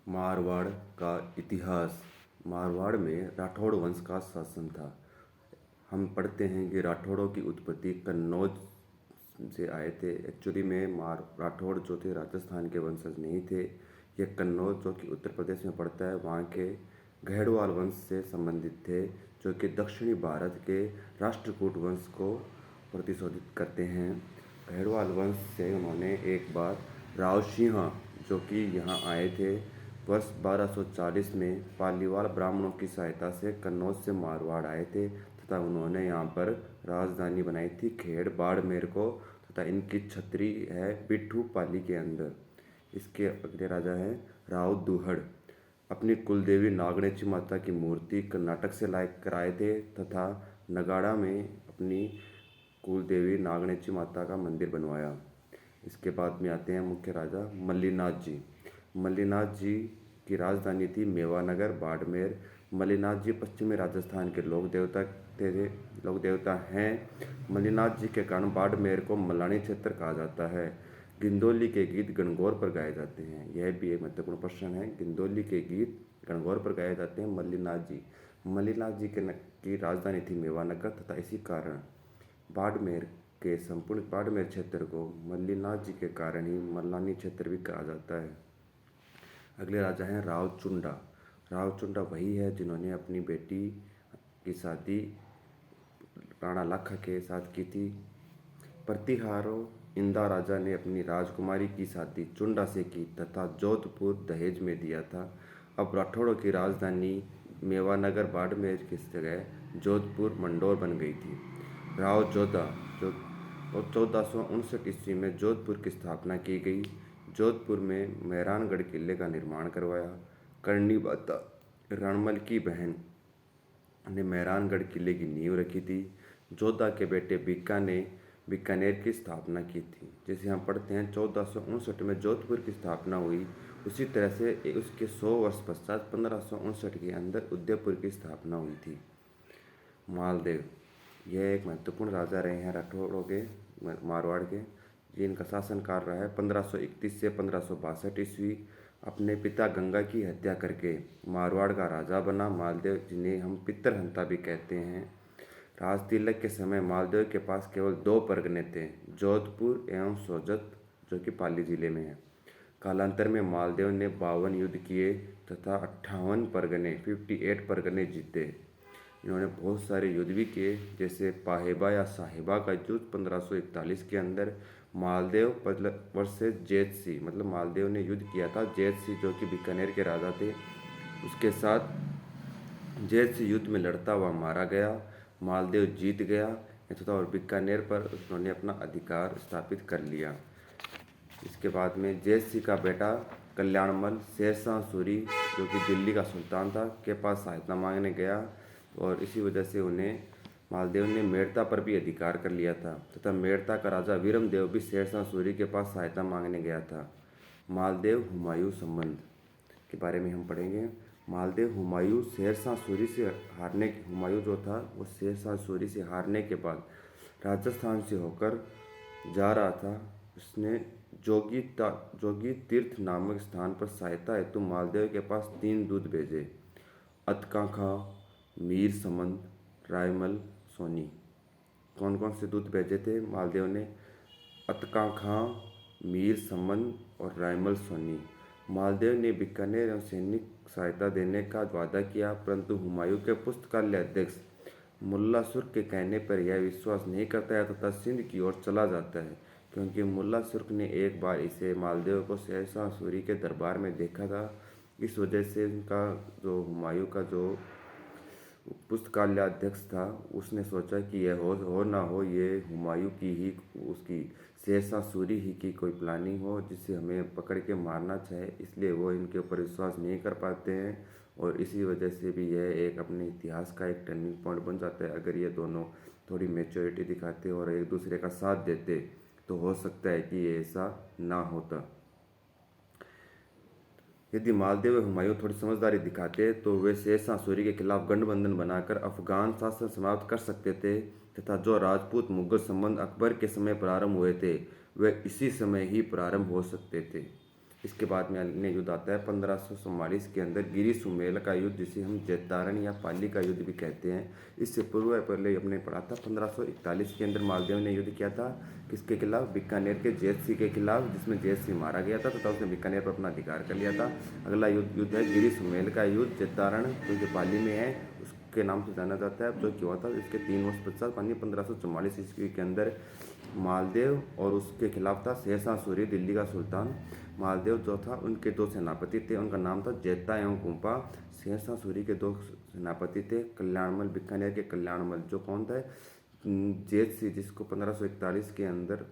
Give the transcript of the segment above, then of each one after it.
मारवाड़ का इतिहास। मारवाड़ में राठौड़ वंश का शासन था। हम पढ़ते हैं कि राठौड़ों की उत्पत्ति कन्नौज से आए थे। एक्चुअली में राठौड़ जो थे राजस्थान के वंशज नहीं थे। ये कन्नौज जो कि उत्तर प्रदेश में पड़ता है वहाँ के घेड़वाल वंश से संबंधित थे, जो कि दक्षिणी भारत के राष्ट्रकूट वंश को प्रतिशोधित करते हैं। घेड़वाल वंश से उन्होंने एक बार राव सिंह जो कि यहाँ आए थे वर्ष 1240 में पालीवाल ब्राह्मणों की सहायता से कन्नौज से मारवाड़ आए थे तथा उन्होंने यहाँ पर राजधानी बनाई थी खेड़ बाड़मेर को, तथा इनकी छत्री है बिट्ठू पाली के अंदर। इसके अगले राजा हैं राव दुहड़। अपनी कुलदेवी नागणेची माता की मूर्ति कर्नाटक से लाए कराए थे तथा नगाड़ा में अपनी कुलदेवी नागणेची माता का मंदिर बनवाया। इसके बाद में आते हैं मुख्य राजा मल्लीनाथ जी। मल्लीनाथ जी की राजधानी थी मेवानगर बाड़मेर। मल्लीनाथ जी पश्चिमी राजस्थान के लोक देवता हैं। मल्लीनाथ जी के कारण बाड़मेर को मल्लानी क्षेत्र कहा जाता है। गिंदोली के गीत गणगौर पर गाए जाते हैं। यह भी एक महत्वपूर्ण प्रश्न है। गिंदोली के गीत गणगौर पर गाए जाते हैं। मल्लीनाथ जी की राजधानी थी मेवानगर तथा इसी कारण बाड़मेर के संपूर्ण बाड़मेर क्षेत्र को मल्लीनाथ जी के कारण ही मल्लानी क्षेत्र भी कहा जाता है। अगले राजा हैं रावचुंडा। रावचुंडा वही है जिन्होंने अपनी बेटी की शादी राणा लाखा के साथ की थी। प्रतिहारों इंदा राजा ने अपनी राजकुमारी की शादी चुंडा से की तथा जोधपुर दहेज में दिया था। अब राठौड़ों की राजधानी मेवानगर बाड़मेर की जगह जोधपुर मंडोर बन गई थी। राव जोधा जो 1459 ईस्वी में जोधपुर की स्थापना की गई। जोधपुर में मेहरानगढ़ किले का निर्माण करवाया। करणी माता रणमल की बहन ने मेहरानगढ़ किले की नींव रखी थी। जोधा के बेटे बीका ने बीकानेर की स्थापना की थी। जैसे हम पढ़ते हैं 1459 में जोधपुर की स्थापना हुई, उसी तरह से उसके 100 वर्ष पश्चात 1559 के अंदर उदयपुर की स्थापना हुई थी। मालदेव यह एक महत्वपूर्ण राजा रहे हैं राठौड़ों के मारवाड़ के, जिनका शासनकाल रहा है 1531 से 1562 ईस्वी। अपने पिता गंगा की हत्या करके मारवाड़ का राजा बना मालदेव, जिन्हें हम पितरहंता भी कहते हैं। राज तिलक के समय मालदेव के पास केवल 2 परगने थे, जोधपुर एवं सोजत, जो कि पाली जिले में है। कालांतर में मालदेव ने 52 युद्ध किए तथा 58 परगने जीते। इन्होंने बहुत सारे युद्ध भी किए, जैसे पाहेबा या साहेबा का युद्ध 1541 के अंदर। मालदेव वर्सेस जैतसी, मतलब मालदेव ने युद्ध किया था जैतसी जो कि बीकानेर के राजा थे, उसके साथ। जैतसी युद्ध में लड़ता हुआ मारा गया। मालदेव जीत गया तथा और बीकानेर पर उन्होंने अपना अधिकार स्थापित कर लिया। इसके बाद में जैतसी का बेटा कल्याणमल शेरशाह सूरी, जो कि दिल्ली का सुल्तान था, के पास सहायता मांगने गया और इसी वजह से उन्हें मालदेव ने मेड़ता पर भी अधिकार कर लिया था तथा मेड़ता का राजा वीरमदेव भी शेरशाह सूरी के पास सहायता मांगने गया था। मालदेव हुमायूं संबंध के बारे में हम पढ़ेंगे। मालदेव हुमायूं शेरशाह सूरी से हुमायूं जो था वो शेरशाह सूरी से हारने के बाद राजस्थान से होकर जा रहा था। उसने जोगी तीर्थ नामक स्थान पर सहायता हेतु मालदेव के पास 3 दूत भेजे, अतका खां, मीर समंद, रायमल सोनी। कौन कौन से दूत भेजे थे मालदेव ने? अतका खां, मीर समंद और रायमल सोनी। मालदेव ने बीकानेर एवं सैनिक सहायता देने का वादा किया, परंतु हुमायूं के पुस्तकालय अध्यक्ष मुल्ला सुर्ख के कहने पर यह विश्वास नहीं करता है तथा सिंध की ओर चला जाता है, क्योंकि मुल्ला सुर्ख ने एक बार इसे मालदेव को शेरशाह सूरी के दरबार में देखा था। इस वजह से उनका जो हुमायूं का जो पुस्तकालय अध्यक्ष था, उसने सोचा कि यह हो ना हो ये हुमायूं की ही उसकी शेरशाह सूरी ही की कोई प्लानिंग हो जिसे हमें पकड़ के मारना चाहे, इसलिए वो इनके ऊपर विश्वास नहीं कर पाते हैं और इसी वजह से भी यह एक अपने इतिहास का एक टर्निंग पॉइंट बन जाता है। अगर ये दोनों थोड़ी मैच्योरिटी दिखाते और एक दूसरे का साथ देते तो हो सकता है कि ये ऐसा ना होता। यदि मालदेव व हुमायूं थोड़ी समझदारी दिखाते तो वे शेरशाह सूरी के खिलाफ गठबंधन बनाकर अफगान शासन समाप्त कर सकते थे तथा जो राजपूत मुगल संबंध अकबर के समय प्रारंभ हुए थे वे इसी समय ही प्रारंभ हो सकते थे। इसके बाद में अन्य युद्ध आता है 1544 के अंदर गिरी सुमेल का युद्ध, जिसे हम जैतारण या पाली का युद्ध भी कहते हैं। इससे पूर्व पहले हमने पढ़ा था 1541 के अंदर मालदेव ने युद्ध किया था किसके खिलाफ, बीकानेर के जैत सिंह के खिलाफ, जिसमें जैत सिंह मारा गया था तथा उसने बीकानेर पर अपना अधिकार कर लिया था। अगला युद्ध है गिरी सुमेल का युद्ध, जैतारण जो कि पाली में है उसके नाम से जाना जाता है, जो कि हुआ था इसके 3 वर्ष पश्चात 1544 ईस्वी के अंदर। मालदेव और उसके खिलाफ था शेरशाह सूरी, दिल्ली का सुल्तान। मालदेव जो था उनके 2 सेनापति थे, उनका नाम था जैता एवं कुंपा। शेरशाह सूरी के 2 सेनापति थे, कल्याणमल, बीकानेर के कल्याणमल जो कौन था, जैत सिंह, जिसको 1541 के अंदर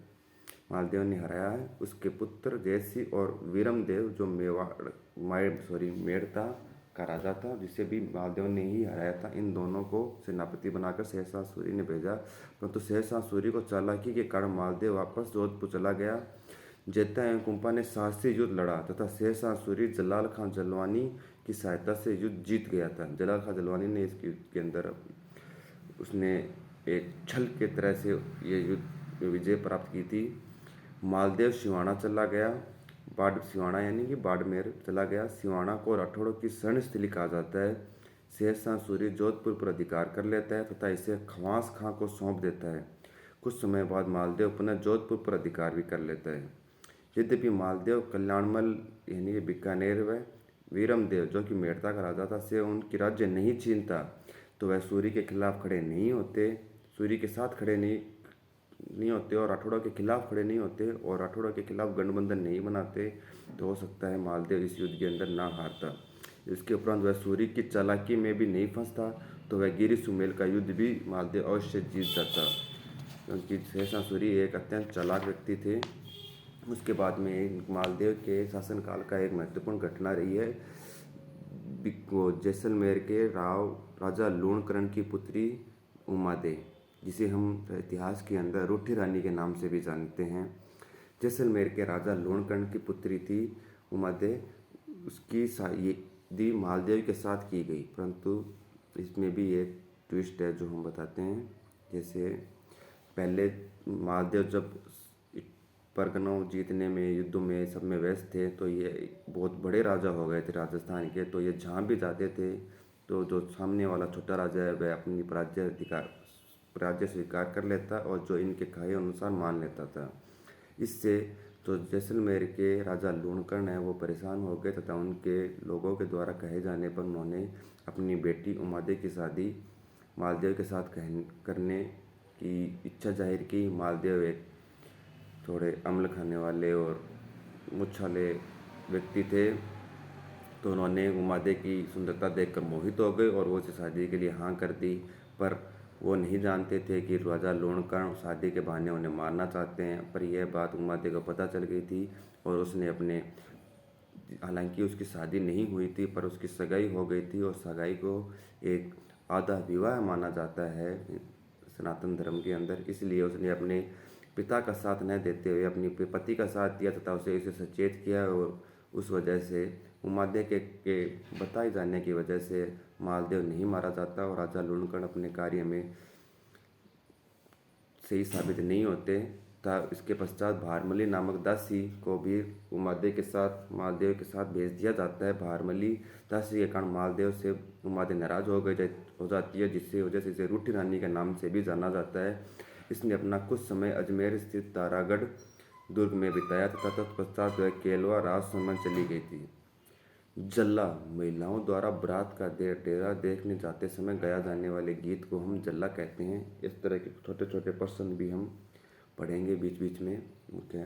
मालदेव ने हराया है, उसके पुत्र जैत सिंह, और वीरमदेव जो मेड़ता का राजा था, जिसे भी मालदेव ने ही हराया था। इन दोनों को सेनापति बनाकर शेरशाह सूरी ने भेजा, परंतु शेरशाह सूरी को चालाकी के कारण मालदेव वापस जोधपुर चला गया। जैता एवं कुंपा ने साहसी युद्ध लड़ा तथा शेरशाह सूरी जलाल खां जलवानी की सहायता से युद्ध जीत गया था। जलाल खां जलवानी ने इस युद्ध के अंदर उसने एक छल के तरह से ये युद्ध विजय प्राप्त की थी। मालदेव सिवाना चला गया, सिवाना यानी कि बाड़मेर चला गया। सिवाना को राठौड़ों की शरण स्थली कहा जाता है। शेरशाह सूरी जोधपुर पर अधिकार कर लेता है तथा इसे खवास खां को सौंप देता है। कुछ समय बाद मालदेव पुनः जोधपुर पर अधिकार भी कर लेता है। यद्यपि मालदेव कल्याणमल यानी कि बीकानेर व वीरमदेव जो कि मेड़ता का राजा था से उनकी राज्य नहीं छीनता, तो वह सूरी के खिलाफ खड़े नहीं होते, सूरी के साथ खड़े नहीं होते और राठौड़ों के खिलाफ खड़े नहीं होते और राठौड़ों के खिलाफ गठबंधन नहीं बनाते, तो हो सकता है मालदेव इस युद्ध के अंदर ना हारता। इसके उपरांत वह सूरी की चालाकी में भी नहीं फंसता, तो वह गिरी सुमेल का युद्ध भी मालदेव अवश्य जीत जाता, क्योंकि शेरशाह सूरी एक अत्यंत चालाक व्यक्ति थे। उसके बाद में मालदेव के शासनकाल का एक महत्वपूर्ण घटना रही है, जैसलमेर के राजा लूणकरण की पुत्री उमादे, जिसे हम इतिहास के अंदर रूठी रानी के नाम से भी जानते हैं। जैसलमेर के राजा लूणकरण की पुत्री थी उमादे, उसकी शादी मालदेव के साथ की गई, परंतु इसमें भी एक ट्विस्ट है जो हम बताते हैं। जैसे पहले मालदेव जब परगनों जीतने में, युद्धों में, सब में व्यस्त थे, तो ये बहुत बड़े राजा हो गए थे राजस्थान के, तो ये जहाँ भी जाते थे तो जो सामने वाला छोटा राजा है वह अपनी राज्य स्वीकार कर लेता और जो इनके कहे अनुसार मान लेता था। इससे जो जैसलमेर के राजा लूणकरण है वो परेशान हो गए तथा उनके लोगों के द्वारा कहे जाने पर उन्होंने अपनी बेटी उमादे की शादी मालदेव के साथ करने की इच्छा जाहिर की। मालदेव एक थोड़े अम्ल खाने वाले और मुच्छाले व्यक्ति थे, तो उन्होंने उमादे की सुंदरता देखकर मोहित हो गए और वो उसे शादी के लिए हाँ कर दी। पर वो नहीं जानते थे कि राजा लूणकरण शादी के बहाने उन्हें मारना चाहते हैं, पर यह बात उमादे को पता चल गई थी और उसने हालांकि उसकी शादी नहीं हुई थी पर उसकी सगाई हो गई थी, और सगाई को एक आधा विवाह माना जाता है सनातन धर्म के अंदर। इसलिए उसने अपने पिता का साथ न देते हुए अपनी पति का साथ दिया तथा उसे सचेत किया, और उस वजह से उमादे के बताए जाने की वजह से मालदेव नहीं मारा जाता और राजा लूणकरण अपने कार्य में सही साबित नहीं होते था। इसके पश्चात भारमली नामक दासी को भी उमादे के साथ मालदेव के साथ भेज दिया जाता है। भारमली दासी के कारण मालदेव से उमादे नाराज हो जाती है, जिससे वजह से इसे रूठी रानी के नाम से भी जाना जाता है। इसने अपना कुछ समय अजमेर स्थित तारागढ़ दुर्ग में बिताया तथा तत्पश्चात वह केलवा राजसमंद चली गई थी। जल्ला, महिलाओं द्वारा बारात का डेरा देखने जाते समय गाया जाने वाले गीत को हम जल्ला कहते हैं। इस तरह के छोटे छोटे प्रश्न भी हम पढ़ेंगे बीच बीच में। मुख्य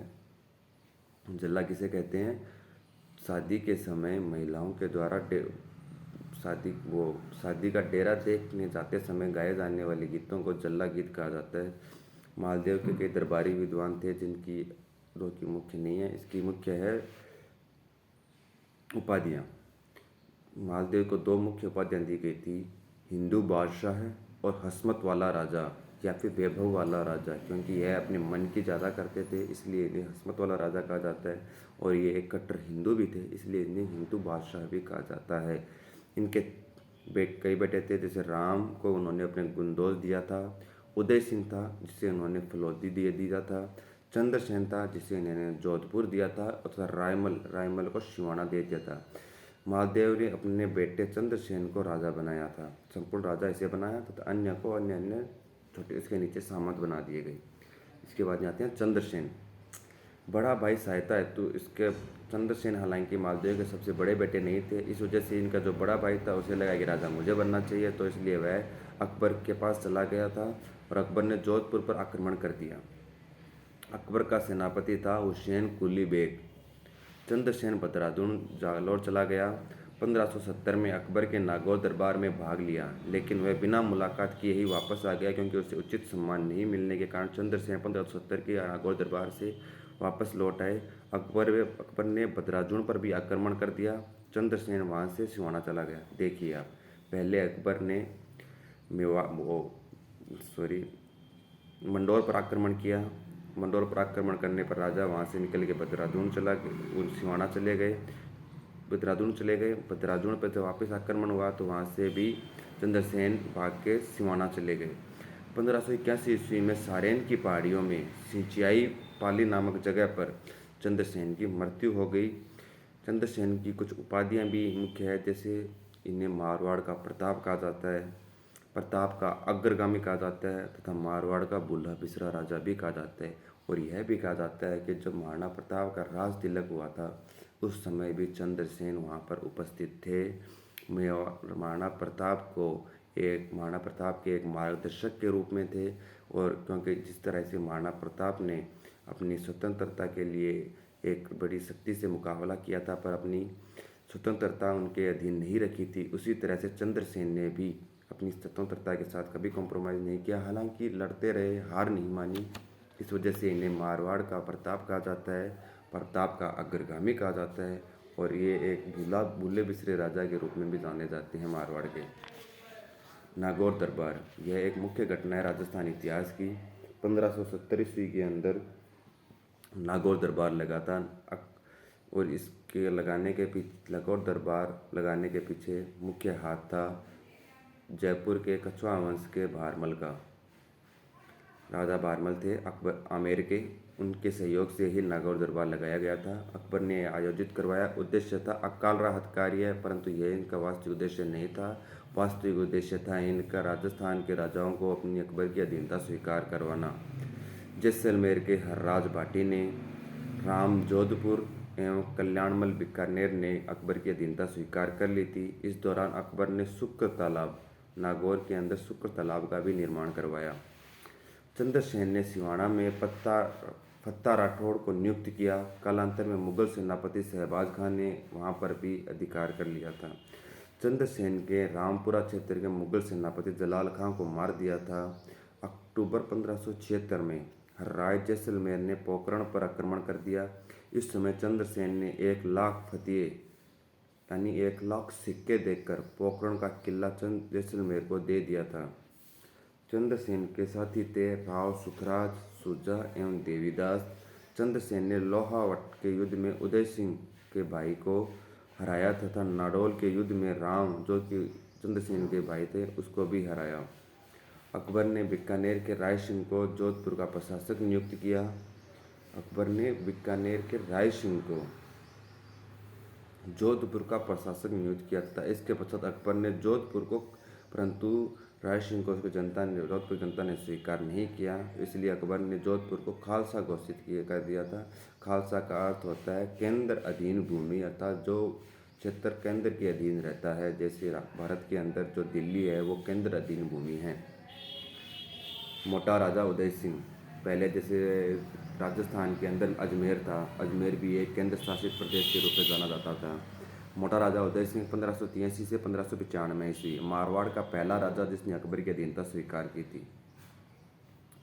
जल्ला किसे कहते हैं? शादी के समय महिलाओं के द्वारा शादी का डेरा देखने जाते समय गाए जाने वाले गीतों को जल्ला गीत कहा जाता है। मालदेव के कई दरबारी विद्वान थे, जिनकी दो की मुख्य नहीं है। इसकी मुख्य है उपाधियाँ। मालदेव को 2 मुख्य उपाधियाँ दी गई थी, हिंदू बादशाह और हस्मत वाला राजा या फिर वैभव वाला राजा, क्योंकि यह अपने मन की ज़्यादा करते थे इसलिए इन्हें हस्मत वाला राजा कहा जाता है, और ये एक कट्टर हिंदू भी थे इसलिए इन्हें हिंदू बादशाह भी कहा जाता है। इनके कई बेटे थे, जैसे राम को उन्होंने अपने गुंदोज दिया था, उदय सिंह था जिसे उन्होंने फलौदी दिया था, चंद्रसेन था जिसे इन्होंने जोधपुर दिया था, तथा रायमल को सिवाना दे दिया था। महादेव ने अपने बेटे चंद्रसेन को राजा बनाया था, संपूर्ण राजा इसे बनाया तथा अन्य को अन्य छोटे इसके नीचे सामंत बना दिए गए। इसके बाद जाते हैं चंद्रसेन। बड़ा भाई सहायता हेतु इसके चंद्रसेन हालांकि मालदेव के सबसे बड़े बेटे नहीं थे, इस वजह से इनका जो बड़ा भाई था उसे लगा कि राजा मुझे बनना चाहिए, तो इसलिए वह अकबर के पास चला गया था और अकबर ने जोधपुर पर आक्रमण कर दिया। अकबर का सेनापति था हुसैन कुली बेग। चंद्रसेन बदरादून जालौर चला गया। 1570 में अकबर के नागौर दरबार में भाग लिया, लेकिन वह बिना मुलाकात किए ही वापस आ गया, क्योंकि उसे उचित सम्मान नहीं मिलने के कारण चंद्रसेन 1570 के नागौर दरबार से वापस लौट आए। अकबर ने बदराजून पर भी आक्रमण कर दिया। चंद्रसेन वहाँ से सिवाना चला गया। देखिए आप, पहले अकबर ने मंडौर पर आक्रमण किया। मंडौर पर आक्रमण करने पर राजा वहाँ से निकल के बदरादून सिवाना चले गए। बदरादून पर जब वापस आक्रमण हुआ तो वहाँ से भी चंद्रसेन भाग के सिवाना चले गए। 1581 ईस्वी में सारेन की पहाड़ियों में सिंचियाई पाली नामक जगह पर चंद्रसेन की मृत्यु हो गई। चंद्रसेन की कुछ उपाधियां भी मुख्य है, जैसे इन्हें मारवाड़ का प्रताप कहा जाता है, प्रताप का अग्रगामी कहा जाता है, तथा मारवाड़ का बुल्हा बिसरा राजा भी कहा जाता है। और यह भी कहा जाता है कि जब महाराणा प्रताप का राज तिलक हुआ था उस समय भी चंद्रसेन वहाँ पर उपस्थित थे। महाराणा प्रताप के एक मार्गदर्शक के रूप में थे, और क्योंकि जिस तरह से महाराणा प्रताप ने अपनी स्वतंत्रता के लिए एक बड़ी शक्ति से मुकाबला किया था पर अपनी स्वतंत्रता उनके अधीन नहीं रखी थी, उसी तरह से चंद्रसेन ने भी अपनी स्वतंत्रता के साथ कभी कॉम्प्रोमाइज़ नहीं किया। हालांकि लड़ते रहे, हार नहीं मानी। इस वजह से इन्हें मारवाड़ का प्रताप कहा जाता है, प्रताप का अग्रगामी कहा जाता है, और ये एक भूले बिसरे राजा के रूप में भी जाने जाते हैं मारवाड़ के। नागौर दरबार, यह एक मुख्य घटना है राजस्थान इतिहास की। 1570 ईस्वी के अंदर नागौर दरबार लगा था, और इसके नागौर दरबार लगाने के पीछे मुख्य हाथ था जयपुर के कछवाहा वंश के भारमल का। राजा भारमल थे अकबर आमेर के, उनके सहयोग से ही नागौर दरबार लगाया गया था। अकबर ने आयोजित करवाया। उद्देश्य था अकाल राहत कार्य, परंतु यह इनका वास्तविक उद्देश्य नहीं था। वास्तविक उद्देश्य था इनका राजस्थान के राजाओं को अपनी अकबर की अधीनता स्वीकार करवाना। जैसलमेर के हर्राज भाटी ने, राम जोधपुर एवं कल्याणमल बीकानेर ने अकबर की अधीनता स्वीकार कर ली थी। इस दौरान अकबर ने शुक्र तालाब, नागौर के अंदर शुक्र तालाब का भी निर्माण करवाया। चंद्रसेन ने सिवाना में फत्ता राठौड़ को नियुक्त किया। कालांतर में मुगल सेनापति शहबाज खान ने वहां पर भी अधिकार कर लिया था। चंद्रसेन के रामपुरा क्षेत्र के मुगल सेनापति जलाल खां को मार दिया था। अक्टूबर 1576 में हर्राय जैसलमेर ने पोखरण पर आक्रमण कर दिया। इस समय चंद्रसेन ने 1,00,000 फतिये यानी 1,00,000 सिक्के देकर पोखरण का किला जैसलमेर को दे दिया था। चंद्रसेन के साथी थे राव सुखराज, सुजा एवं देवीदास। चंद्रसेन ने लोहावट के युद्ध में उदय सिंह के भाई को हराया तथा नाडोल के युद्ध में राम, जो कि चंद्रसेन के भाई थे, उसको भी हराया। अकबर ने बीकानेर के राय सिंह को जोधपुर का प्रशासक नियुक्त किया। अकबर ने बीकानेर के राय सिंह को जोधपुर का प्रशासक नियुक्त किया था। इसके पश्चात अकबर ने जोधपुर को, परंतु राय सिंह को जोधपुर जनता ने स्वीकार नहीं किया, इसलिए अकबर ने जोधपुर को खालसा घोषित कर दिया था। खालसा का अर्थ होता है केंद्र अधीन भूमि, अर्थात जो क्षेत्र केंद्र के अधीन रहता है। जैसे भारत के अंदर जो दिल्ली है वो केंद्र अधीन भूमि है। मोटा राजा उदय सिंह, पहले जैसे राजस्थान के अंदर अजमेर था, अजमेर भी एक केंद्र शासित प्रदेश के रूप में जाना जाता था। मोटा राजा उदय सिंह 1583 से 1595 ईस्वी मारवाड़ का पहला राजा जिसने अकबर की अधीनता स्वीकार की थी।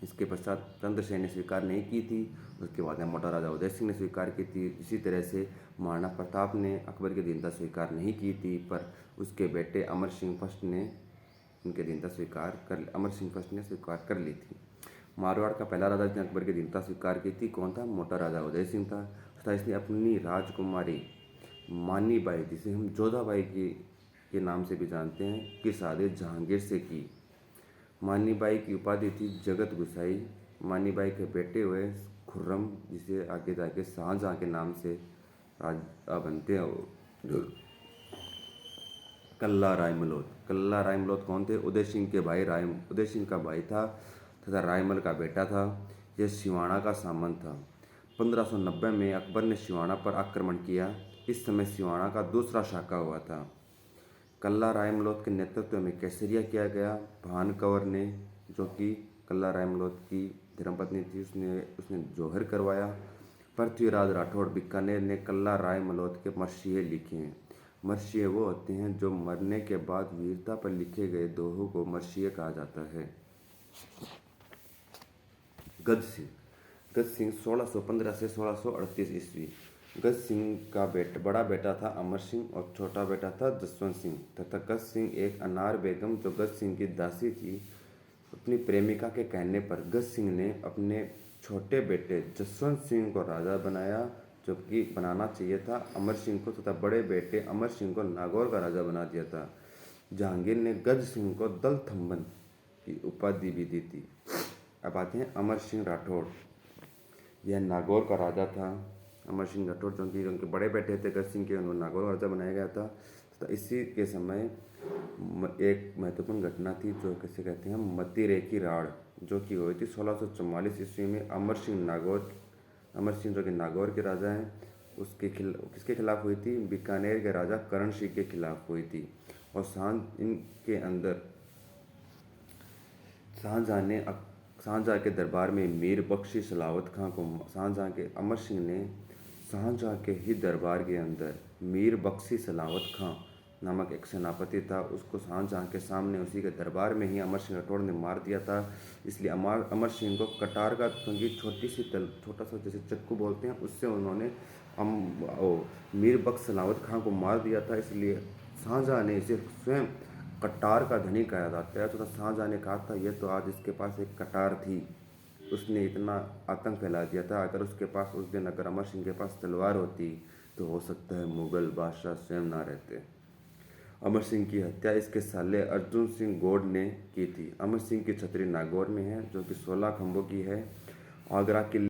इसके पश्चात चंद्रसेन ने स्वीकार नहीं की थी, उसके बाद में मोटा राजा उदय सिंह ने स्वीकार की थी। इसी तरह से महाराणा प्रताप ने अकबर की अधीनता स्वीकार नहीं की थी, पर उसके बेटे अमर सिंह फर्स्ट ने उनकी अधीनता स्वीकार कर ली थी। मारवाड़ का पहला राजा जिसने अकबर की अधीनता स्वीकार की थी कौन था? मोटा राजा उदय सिंह था। तथा इसने अपनी राजकुमारी मानी बाई, जिसे हम जोधाबाई के नाम से भी जानते हैं, की शादी जहांगीर से की। मानी बाई की उपाधि थी जगत गुसाई। मानी बाई के बेटे हुए खुर्रम, जिसे आगे जाके शाहजहाँ के नाम से राजा बनते हैं, जो कल्ला रायमलोद। कल्ला रायमलोद कौन थे? उदय सिंह के भाई उदय सिंह का भाई था तथा रायमल का बेटा था। यह सिवाड़ा का सामंत था। 1590 में अकबर ने सिवाड़ा पर आक्रमण किया। इस समय सिवाड़ा का दूसरा शाका हुआ था। कल्ला रायमलोद के नेतृत्व में केसरिया किया गया। भान कंवर ने, जो कि कल्ला रायमलोद की धर्मपत्नी थी, उसने जौहर करवाया। पृथ्वीराज राठौड़ बीकानेर ने कल्ला रायमलोद के मरसिये लिखे हैं। मरसिये वो होते हैं जो मरने के बाद वीरता पर लिखे गए दोहों को मरसिये कहा जाता है। गज सिंह। गज सिंह 1615 से 1638 ईस्वी। गज सिंह का बड़ा बेटा था अमर सिंह और छोटा बेटा था जसवंत सिंह तथा गज सिंह एक अनार बेगम, जो गज सिंह की दासी थी, अपनी प्रेमिका के कहने पर गज सिंह ने अपने छोटे बेटे जसवंत सिंह को राजा बनाया, जबकि बनाना चाहिए था अमर सिंह को, तथा बड़े बेटे अमर सिंह को नागौर का राजा बना दिया था। जहांगीर ने गज सिंह को दल थम्बन की उपाधि भी दी थी। अब आते हैं अमर सिंह राठौड़। यह नागौर का राजा था। अमर सिंह राठौड़ जो कि उनके बड़े बेटे थे गज सिंह के, उन्होंने नागौर का राजा बनाया गया था। तो इसी के समय एक महत्वपूर्ण घटना थी जो कैसे कहते हैं, मतीरे की राड़, जो कि हुई थी 1644 ईस्वी में। अमर सिंह जो कि नागौर के राजा हैं, किसके खिलाफ हुई थी? बीकानेर के राजा करण सिंह के खिलाफ हुई थी। और इनके अंदर शाहजहाँ के दरबार में मीर बख्शी सलावत खां को अमर सिंह ने शाहजहाँ के ही दरबार के अंदर मीर बख्शी सलावत खां नामक एक सेनापति था, उसको शाहजहाँ के सामने उसी के दरबार में ही अमर सिंह राठौड़ ने मार दिया था। इसलिए अमर सिंह को कटार का, क्योंकि छोटा सा जैसे चक्कू बोलते हैं, उससे उन्होंने मीर बख्श सलावत खां को मार दिया था। इसलिए शाहजहाँ ने इसे स्वयं कटार का धनी कहा जाता है। तो शाहजहाँ ने कहा था, यह तो आज इसके पास एक कटार थी, उसने इतना आतंक फैला दिया था। अगर उसके पास उस दिन अगर अमर सिंह के पास तलवार होती तो हो सकता है मुगल बादशाह स्वयं ना रहते। अमर सिंह की हत्या इसके साले अर्जुन सिंह गौड़ ने की थी। अमर सिंह की छतरी नागौर में है, जो कि 16 खंभों की है। आगरा किले